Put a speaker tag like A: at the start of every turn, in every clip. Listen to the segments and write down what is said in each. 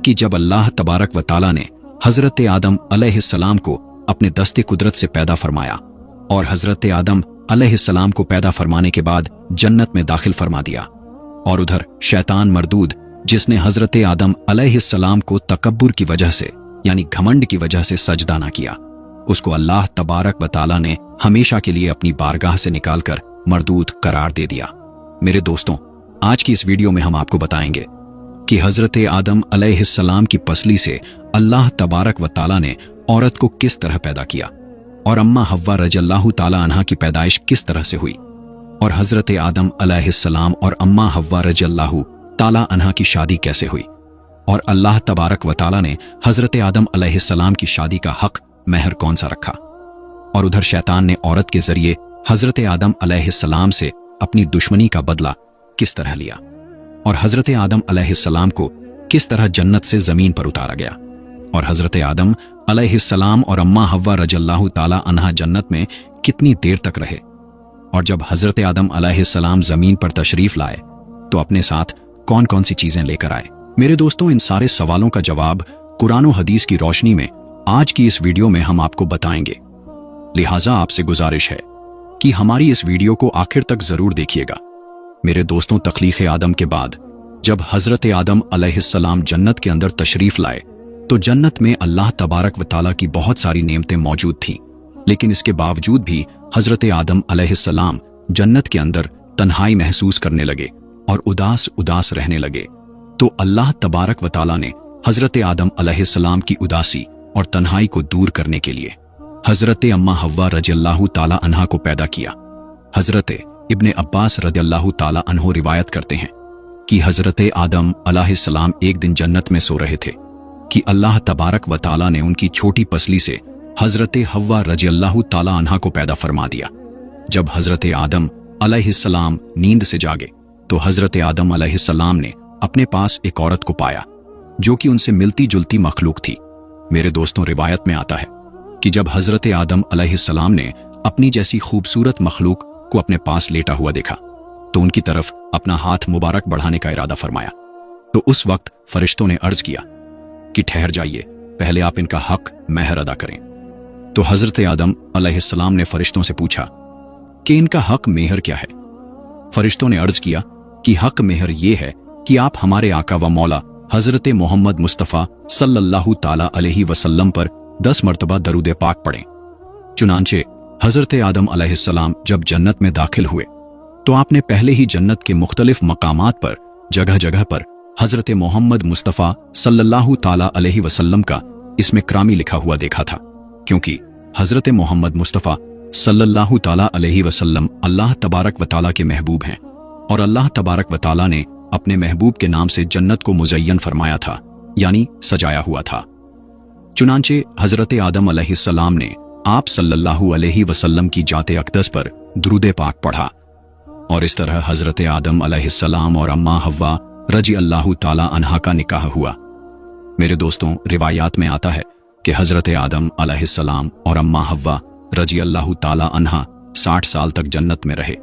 A: कि जब अल्लाह तबारक व ताला ने हजरत आदम अलैहिस्सलाम को अपने दस्ते कुदरत से पैदा फरमाया और हजरत आदम अलैहिस्सलाम को पैदा फरमाने के बाद जन्नत में दाखिल फरमा दिया, और उधर शैतान मरदूद जिसने हजरत आदम अलैहिस्सलाम को तकब्बुर की वजह से यानी घमंड की वजह से सजदा ना किया, उसको अल्लाह तबारक व ताला ने हमेशा के लिए अपनी बारगाह से निकालकर मरदूद करार दे दिया। मेरे दोस्तों, आज की इस वीडियो में हम आपको बताएंगे कि हजरत आदम अलैहिस्सलाम की पसली से अल्लाह तबारक व ताला ने औरत को किस तरह पैदा किया और अम्मा हव्वा रज़ियल्लाहु ताला अन्हा की पैदाइश किस तरह से हुई, और हजरत आदम अलैहिस्सलाम और अम्मा हव्वा रज़ियल्लाहु ताला अन्हा की शादी कैसे हुई, और अल्लाह तबारक व ताला ने हजरत आदम अलैहिस्सलाम की शादी का हक महर कौन सा रखा, और उधर शैतान ने औरत के जरिए हजरत आदम अलैहिस्सलाम से अपनी दुश्मनी का बदला किस तरह लिया, और हजरत आदम अलैहिस्सलाम को किस तरह जन्नत से जमीन पर उतारा गया, और हजरत आदम अलैहिस्सलाम और अम्मा हव्वा रज़ियल्लाहु ताला अन्हा जन्नत में कितनी देर तक रहे, और जब हजरत आदम अलैहिस्सलाम जमीन पर तशरीफ लाए तो अपने साथ कौन कौन सी चीजें लेकर आए। मेरे दोस्तों, इन सारे सवालों का जवाब कुरान और हदीस की रोशनी में आज की इस वीडियो में हम आपको बताएंगे। लिहाजा आपसे गुजारिश है कि हमारी इस वीडियो को आखिर तक जरूर देखिएगा। मेरे दोस्तों, तख्लीक आदम के बाद जब हजरत आदम अलैहिस्सलाम जन्नत के अंदर तशरीफ लाए तो जन्नत में अल्लाह तबारक व ताला की बहुत सारी नेमतें मौजूद थीं, लेकिन इसके बावजूद भी हजरत आदम अलैहिस्सलाम जन्नत के अंदर तन्हाई महसूस करने लगे और उदास उदास रहने लगे। तो अल्लाह तबारक व ताला ने हजरत आदम अलैहिस्सलाम की उदासी और तन्हाई को दूर करने के लिए हजरत अम्मा हव्वा रज़ियल्लाहु ताला अन्हा को पैदा किया। हजरत इब्ने अब्बास रज़ियल्लाहु ताला अन्हो रिवायत करते हैं कि हजरत आदम अलैहिस्सलाम एक दिन जन्नत में सो रहे थे कि अल्लाह तबारक व ताला ने उनकी छोटी पसली से हजरत हव्वा रज़ियल्लाहु ताला अन्हा को पैदा फरमा दिया। जब हजरत आदम अलैहिस्सलाम नींद से जागे तो हजरत आदम अलैहिस्सलाम ने अपने पास एक औरत को पाया जो कि उनसे मिलती जुलती मखलूक थी। मेरे दोस्तों, रिवायत में आता है कि जब हजरत आदम अलैहिस्सलाम ने अपनी जैसी खूबसूरत मखलूक को अपने पास लेटा हुआ देखा तो उनकी तरफ अपना हाथ मुबारक बढ़ाने का इरादा फरमाया। तो उस वक्त फरिश्तों ने अर्ज किया कि ठहर जाइए, पहले आप इनका हक महर अदा करें। तो हजरत आदम अलैहिस्सलाम ने फरिश्तों से पूछा कि इनका हक मेहर क्या है। फरिश्तों ने अर्ज किया कि हक मेहर ये है कि आप हमारे आका व मौला हजरत मोहम्मद मुस्तफ़ा सल्लल्लाहु ताला अलैहि वसल्लम पर 10 मरतबा दरूद पाक पढ़ें। चुनांचे हजरत आदम अलैहिस्सलाम जब जन्नत में दाखिल हुए तो आपने पहले ही जन्नत के मुख्तलिफ मकामात पर जगह जगह पर हजरत मोहम्मद मुस्तफ़ा सल्लल्लाहु ताला अलैहि वसल्लम का इसमें क्रामी लिखा हुआ देखा था, क्योंकि हजरत मोहम्मद मुस्तफ़ा सल्लल्लाहु ताला अलैहि वसल्लम अल्लाह तबारक व ताला के महबूब हैं, और अल्लाह तबारक व ताला ने अपने महबूब के नाम से जन्नत को मुज़य्यन फरमाया था, यानी सजाया हुआ था। चुनांचे हजरत आदम अलैहिस्सलाम ने आप सल्लल्लाहु अलैहि वसल्लम की जाते अक़दस पर दुरूद पाक पढ़ा, और इस तरह हजरत आदम अलैहिस्सलाम और अम्मा हव्वा रज़ियल्लाहु ताला अन्हा का निकाह हुआ। मेरे दोस्तों, रिवायात में आता है कि हजरत आदम अलैहिस्सलाम और अम्मा हव्वा रज़ियल्लाहु ताला अन्हा 60 साल तक जन्नत में रहे,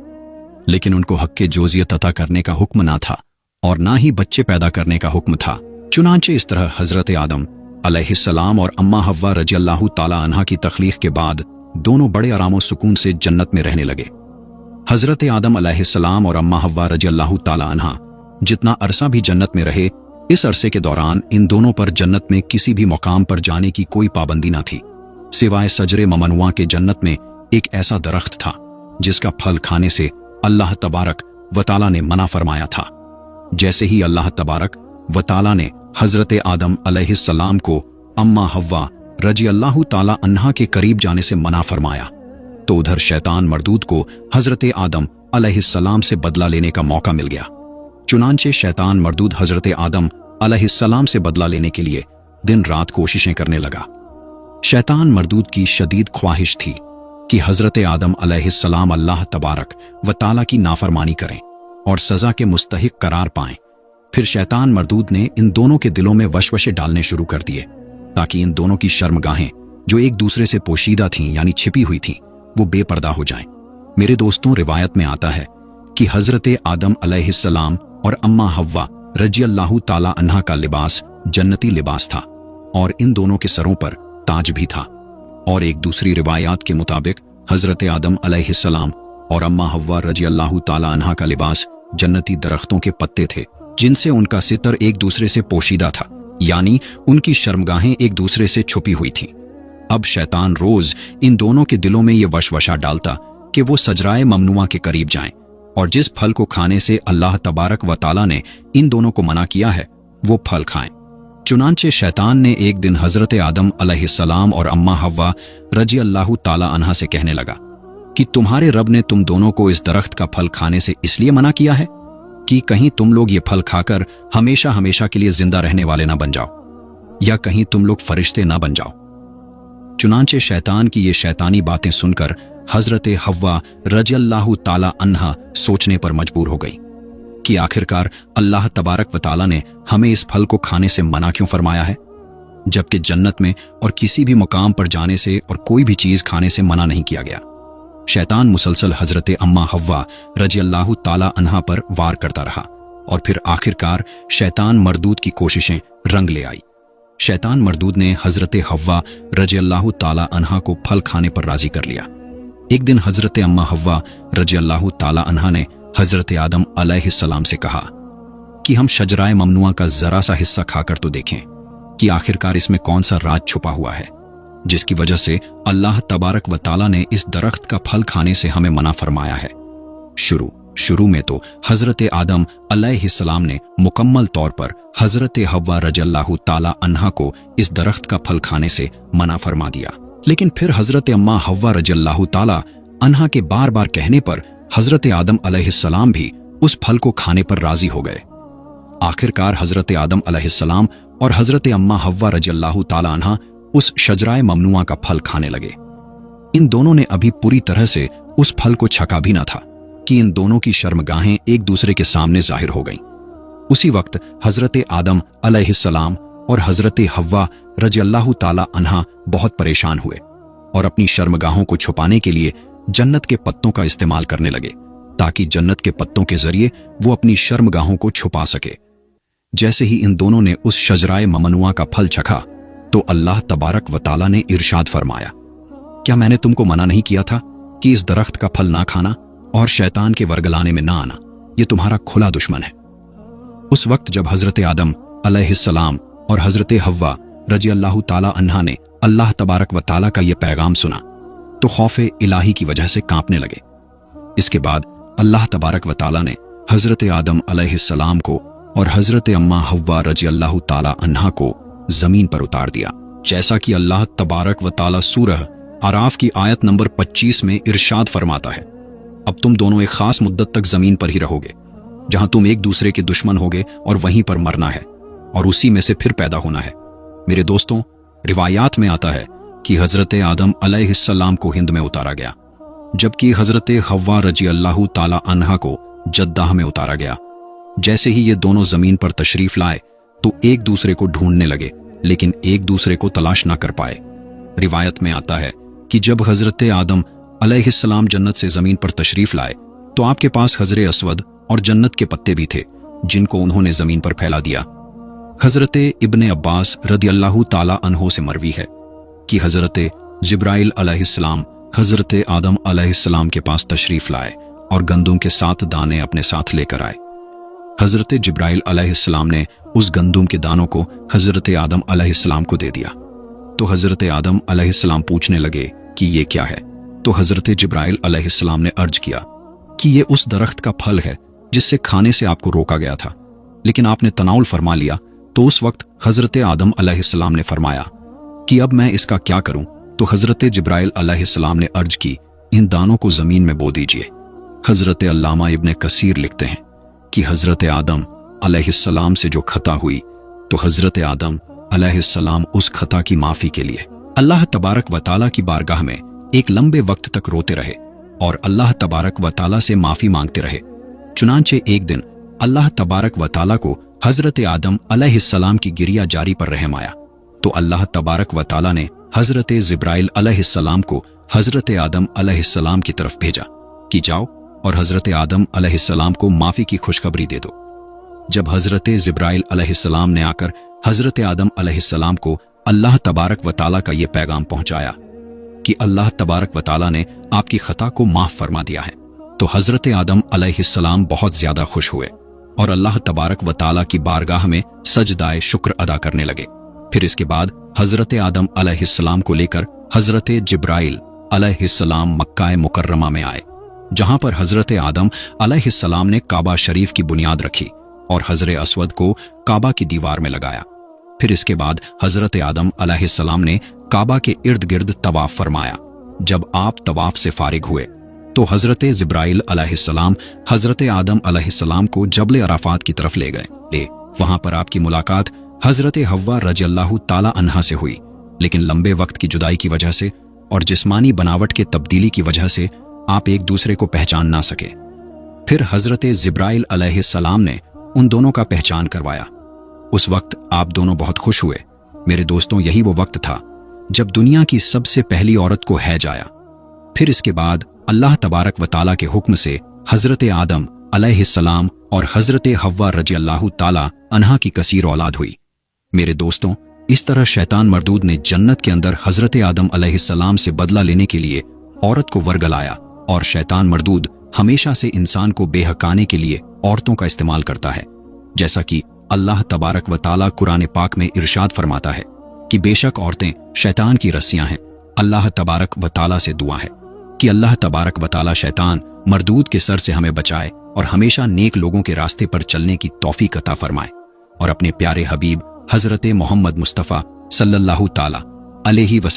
A: लेकिन उनको हक के जोजियत अता करने का हुक्म ना था और ना ही बच्चे पैदा करने का हुक्म था। चुनांचे इस तरह हजरत आदम अलैहिस्सलाम और अम्मा हव्वा रज़ियल्लाहु ताला अन्हा की तख्लीक के बाद दोनों बड़े आराम सुकून से जन्नत में रहने लगे। हजरत आदम अलैहिस्सलाम और अम्मा हव्वा रज़ियल्लाहु ताला अन्हा जितना अरसा भी जन्नत में रहे, इस अरसे के दौरान इन दोनों पर जन्नत में किसी भी मुकाम पर जाने की कोई पाबंदी ना थी, सिवाय सजरे ममनुआ के। जन्नत में एक ऐसा दरख्त था जिसका फल खाने से अल्लाह तबारक व ताला ने मना फरमाया था। जैसे ही अल्लाह तबारक व ताला ने हजरत आदम अलैहिस्सलाम को अम्मा हव्वा रज़ियल्लाहु ताला अन्हा के करीब जाने से मना फरमाया, तो उधर शैतान मरदूद को हजरत आदम अलैहिस्सलाम से बदला लेने का मौका मिल गया। चुनांचे शैतान मरदूद हजरत आदम अलैहिस्सलाम से बदला लेने के लिए दिन रात कोशिशें करने लगा। शैतान मरदूद की शदीद ख्वाहिश थी कि हजरत आदम अलैहिस्सलाम अल्लाह तबारक व ताला की नाफरमानी करें और सजा के मुस्तहिक करार पाएं। फिर शैतान मरदूद ने इन दोनों के दिलों में वशवशे डालने शुरू कर दिए ताकि इन दोनों की शर्मगाहें जो एक दूसरे से पोशीदा थीं यानी छिपी हुई थीं, वो बेपर्दा हो जाएं। मेरे दोस्तों, रिवायत में आता है कि हजरत आदम अलैहिस्सलाम और अम्मा हव्वा रज़ियल्लाहु ताला अन्हा का लिबास जन्नती लिबास था और इन दोनों के सरों पर ताज भी था। और एक दूसरी रिवायात के मुताबिक हजरत आदम अलैहिस्सलाम और अम्मा हव्वा रजी अल्लाह ताला अन्हा का लिबास जन्नती दरख्तों के पत्ते थे, जिनसे उनका सितर एक दूसरे से पोशीदा था, यानी उनकी शर्मगाहें एक दूसरे से छुपी हुई थीं। अब शैतान रोज इन दोनों के दिलों में ये वशवशा डालता कि वो सजराए ममनुआ के करीब जाएं और जिस फल को खाने से अल्लाह तबारक व ताला ने इन दोनों को मना किया है वो फल खाएं। चुनांचे शैतान ने एक दिन हजरत आदम अलैहिस्सलाम और अम्मा हव्वा रजी अल्लाह ताला अन्हा से कहने लगा कि तुम्हारे रब ने तुम दोनों को इस दरख्त का फल खाने से इसलिए मना किया है कि कहीं तुम लोग ये फल खाकर हमेशा हमेशा के लिए जिंदा रहने वाले ना बन जाओ, या कहीं तुम लोग फरिश्ते ना बन जाओ। चुनांचे शैतान की ये शैतानी बातें सुनकर हजरत हव्वा रजी अल्लाह ताला अन्हा सोचने पर मजबूर हो गई कि आखिरकार अल्लाह तबारक व ताला ने हमें इस फल को खाने से मना क्यों फरमाया है, जबकि जन्नत में और किसी भी मुकाम पर जाने से और कोई भी चीज खाने से मना नहीं किया गया। शैतान मुसलसल हजरत अम्मा हव्वा रजी अल्लाह ताला अन्हा पर वार करता रहा और फिर आखिरकार शैतान मरदूद की कोशिशें रंग ले आई। शैतान मरदूद ने हजरत हव्वा रजी अल्लाह ताला अन्हा को फल खाने पर राजी कर लिया। एक दिन हजरत अम्मा हव्वा रजी अल्लाह ताला अन्हा ने हजरत आदम अलैहिस्सलाम से कहा कि हम शजराए ममनुआ का जरा सा हिस्सा खाकर तो देखें कि आखिरकार इसमें कौन सा राज छुपा हुआ है, जिसकी वजह से अल्लाह तबारक व ताला ने इस दरख्त का फल खाने से हमें मना फरमाया है। शुरू में तो हजरत आदम अलैहिस्सलाम ने मुकम्मल तौर पर हजरत हव्वा रज़ियल्लाहु ताला अन्हा को इस दरख्त का फल खाने से मना फरमा दिया, लेकिन फिर हजरत अम्मा हव्वा रज़ियल्लाहु ताला अन्हा के बार बार कहने पर हजरत आदम अलैहिस्सलाम भी उस फल को खाने पर राजी हो गए। आखिरकार हजरत आदम अलैहिस्सलाम और हजरत अम्मा हव्वा रज़ियल्लाहु ताला अन्हा उस शजराए ममनुआ का फल खाने लगे। इन दोनों ने अभी पूरी तरह से उस फल को छका भी न था कि इन दोनों की शर्मगाहें एक दूसरे के सामने जाहिर हो गईं। उसी वक्त हजरत आदम अलैहिस्सलाम और हजरत हव्वा रज़ियल्लाहु ताला अन्हा बहुत परेशान हुए और अपनी शर्मगाहों को छुपाने के लिए जन्नत के पत्तों का इस्तेमाल करने लगे, ताकि जन्नत के पत्तों के जरिए वो अपनी शर्मगाहों को छुपा सके। जैसे ही इन दोनों ने उस शजराए ममनुआ का फल चखा तो अल्लाह तबारक व ताला ने इरशाद फरमाया, क्या मैंने तुमको मना नहीं किया था कि इस दरख्त का फल ना खाना और शैतान के वर्गलाने में ना आना? ये तुम्हारा खुला दुश्मन है। उस वक्त जब हजरत आदम अलैहिस्सलाम और हजरत हव्वा रज़ियल्लाहु ताला अन्हा ने अल्लाह तबारक व ताला का यह पैगाम सुना तो खौफ इलाही की वजह से कांपने लगे। इसके बाद अल्लाह तबारक व ताला ने हजरत आदम अलैहिस्सलाम को और हजरत अम्मा हव्वा रज़ियल्लाहु ताला अन्हा को जमीन पर उतार दिया, जैसा कि अल्लाह तबारक व ताला सूरह आराफ की आयत नंबर 25 में इरशाद फरमाता है, अब तुम दोनों एक खास मुद्दत तक जमीन पर ही रहोगे, जहां तुम एक दूसरे के दुश्मन होगे और वहीं पर मरना है और उसी में से फिर पैदा होना है। मेरे दोस्तों, रिवायात में आता है कि हजरत आदम अलैहिस्सलाम को हिंद में उतारा गया, जबकि हजरत हव्वा रज़ियल्लाहु ताला अन्हा को जद्दाह में उतारा गया। जैसे ही ये दोनों जमीन पर तशरीफ लाए तो एक दूसरे को ढूंढने लगे, लेकिन एक दूसरे को तलाश ना कर पाए। रिवायत में आता है कि जब हजरत आदम अलैहिस्सलाम जन्नत से जमीन पर तशरीफ लाए तो आपके पास हजरे अस्वद और जन्नत के पत्ते भी थे, जिनको उन्होंने जमीन पर फैला दिया। हजरत इब्ने अब्बास रज़ियल्लाहु ताला अन्हो से मरवी है कि हजरत जिब्राइल अलैहिस्सलाम हजरत आदम अलैहिस्सलाम के पास तशरीफ लाए और गंदुम के 7 दाने अपने साथ लेकर आए। हजरत जिब्राइल अलैहिस्सलाम ने उस गंदुम के दानों को हजरत आदम अलैहिस्सलाम को दे दिया तो हजरत आदम अलैहिस्सलाम पूछने लगे कि ये क्या है? तो हजरत जिब्राइल अलैहिस्सलाम ने अर्ज किया कि ये उस दरख्त का फल है जिससे खाने से आपको रोका गया था, लेकिन आपने तनाउल फरमा लिया। तो उस वक्त हजरत आदम अलैहिस्सलाम ने फरमाया कि अब मैं इसका क्या करूं? तो हजरत जिब्राइल अलैहिस्सलाम ने अर्ज की, इन दानों को जमीन में बो दीजिए। हजरत अल्लामा इब्ने कसीर लिखते हैं कि हजरत आदम अलैहिस्सलाम से जो खता हुई तो हजरत आदम अलैहिस्सलाम उस खता की माफी के लिए अल्लाह तबारक व ताला की बारगाह में एक लंबे वक्त तक रोते रहे और अल्लाह तबारक व ताला से माफी मांगते रहे। चुनांचे एक दिन अल्लाह तबारक व ताला को हजरत आदम अलैहिस्सलाम की गिरिया जारी पर रहम आया तो अल्लाह तबारक व ताला ने हजरत जिब्राइल अलैहिस्सलाम को हजरत आदम अलैहिस्सलाम की तरफ भेजा कि जाओ और हजरत आदम अलैहिस्सलाम को माफी की खुशखबरी दे दो। जब हजरत जिब्राइल अलैहिस्सलाम ने आकर हजरत आदम अलैहिस्सलाम को अल्लाह तबारक व ताला का ये पैगाम पहुंचाया कि अल्लाह तबारक व ताला ने आपकी खता को माफ फरमा दिया है। तो हजरत आदम अलैहिस्सलाम बहुत ज्यादा खुश हुए और अल्लाह तबारक व ताला की बारगाह में सजदाए शुक्र अदा करने लगे। फिर इसके बाद हजरत आदम अलैहिस्सलाम को लेकर हजरत जिब्राइल अलैहिस्सलाम मक्का मुकर्रमा में आए, जहां पर हजरत आदम अलैहिस्सलाम ने काबा शरीफ की बुनियाद रखी और हजर अस्वद को काबा की दीवार में लगाया। फिर इसके बाद हजरत आदम अलैहिस्सलाम ने काबा के इर्द गिर्द तवाफ फरमाया। जब आप तवाफ से फारिग हुए तो हजरत जिब्राइल अलैहिस्सलाम हजरत आदम अलैहिस्सलाम को जबल अराफात की तरफ ले गए। वहां पर आपकी मुलाकात हजरत हव्वा रज़ियल्लाहु ताला अन्हा से हुई, लेकिन लंबे वक्त की जुदाई की वजह से और जिस्मानी बनावट के तब्दीली की वजह से आप एक दूसरे को पहचान ना सके। फिर हजरत जिब्राइल अलैहिस्सलाम ने उन दोनों का पहचान करवाया। उस वक्त आप दोनों बहुत खुश हुए। मेरे दोस्तों, यही वो वक्त था जब दुनिया की सबसे पहली औरत को हैज आया। फिर इसके बाद अल्लाह तबारक व ताला के हुक्म से हजरत आदम अलैहिस्सलाम और हजरत हव्वा रज़ियल्लाहु ताला अन्हा की कसीर औलाद हुई। मेरे दोस्तों, इस तरह शैतान मरदूद ने जन्नत के अंदर हजरत आदम अलैहिस्सलाम से बदला लेने के लिए औरत को वरगलाया, और शैतान मरदूद हमेशा से इंसान को बेहकाने के लिए औरतों का इस्तेमाल करता है। जैसा कि अल्लाह तबारक व ताला कुरान पाक में इरशाद फरमाता है कि बेशक औरतें शैतान की रस्सियां हैं। अल्लाह तबारक व ताला से दुआ है कि अल्लाह तबारक व ताला शैतान मरदूद के सर से हमें बचाए और हमेशा नेक लोगों के रास्ते पर चलने की तौफीक अता फरमाए, और अपने प्यारे हबीब हजरत मोहम्मद मुस्तफ़ा सल्लल्लाहु ताला अलैहि वसल्लम